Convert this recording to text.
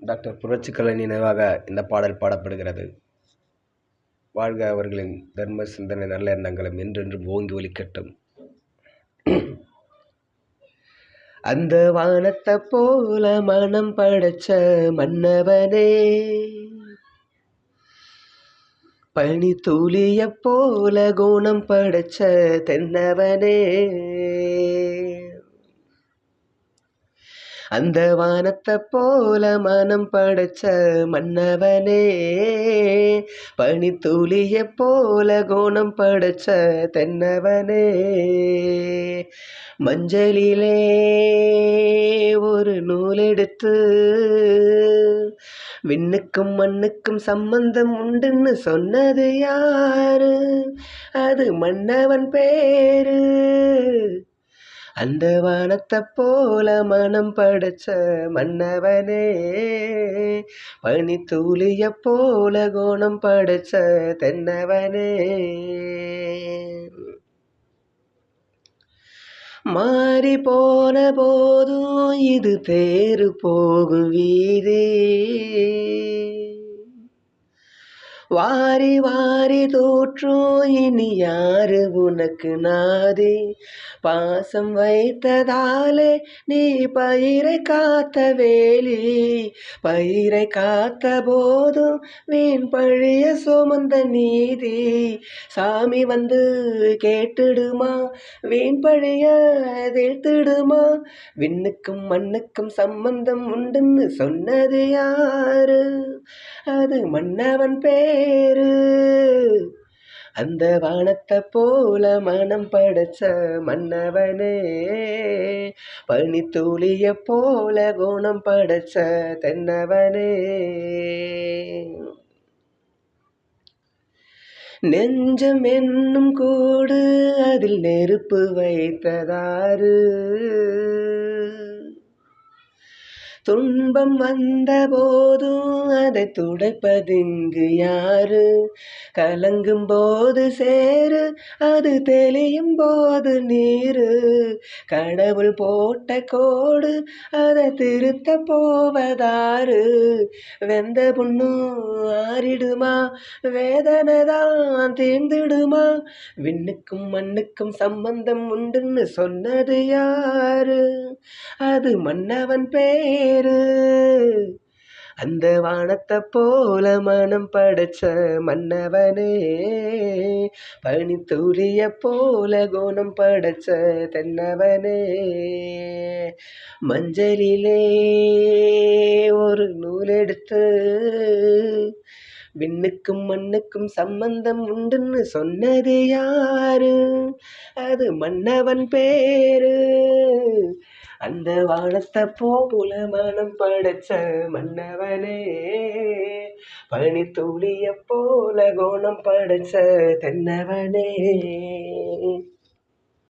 Doctor புரட்சிக்கலை நினைவாக இந்த பாடல் பாடப்படுகிறது. வாழ்க அவர்களின் தர்ம சிந்தனை நல்ல எண்ணங்களும் என்றென்றும் ஓங்கி ஒலிக்கட்டும். அந்த வானத்தை போல மனம் படைச்ச மன்னவனே, பனி துளிய போல குணம் படைச்ச தென்னவனே, அந்த வானத்தை போல மனம் படைச்ச மன்னவனே, பனி துளிய போல குணம் படைச்ச தென்னவனே, மஞ்சளிலே ஒரு நூலெடுத்து விண்ணுக்கும் மண்ணுக்கும் சம்பந்தம் உண்டுன்னு சொன்னது யாரு? அது மன்னவன் பேரு. அந்த வானத்தை போல மனம் படைச்ச மன்னவனே, பனி தூளிய போல குணம் படைச்ச தென்னவனே, மாறி போன போதும் இது தேறு போகும் வீதி, வாரி வாரி தோற்றும் இனி யாரு உனக்கு நாதி? பாசம் வைத்ததாலே நீ பயிரை காத்த வேலி, பயிரை காத்த போதும் வீண் பழிய சுமந்த நீதி. சாமி வந்து கேட்டுடுமா, வீண் பழிய தீர்த்திடுமா? விண்ணுக்கும் மண்ணுக்கும் சம்பந்தம் உண்டுன்னு சொன்னது யாரு? அது மன்னவன் பேரு. அந்த வானத்தை போல மனம் படைச்ச மன்னவனே, பனி துளிய போல குணம் படைச்ச தென்னவனே, நெஞ்சம் என்னும் கூடு அதில் நெருப்பு வைத்ததாரு? துன்பம் வந்த போதும் அதை துடைப்பதிங்கு யாரு? கலங்கும் போது சேரு, அது தெளியும் போது நீரு. கடவுள் போட்ட கோடு அதை திருத்த போவதாரு? வெந்த புண்ணும் ஆறிடுமா, வேதனை தான் தீர்ந்திடுமா? விண்ணுக்கும் மண்ணுக்கும் சம்பந்தம் உண்டுன்னு சொன்னது யாரு? அது மன்னவன் பேரு. அந்த வானத்தை போல மனம் படைச்ச மன்னவனே, பனி துளிய போல குணம் படைச்ச தென்னவனே, மஞ்சளிலே ஒரு நூலெடுத்து விண்ணுக்கும் மண்ணுக்கும் சம்பந்தம் உண்டுன்னு சொன்னது யாரு? அது மன்னவன் பேரு. அந்த வானத்தை போல மனம் படைச்ச மன்னவனே, பனி துளிய போல குணம் படைச்ச தென்னவனே.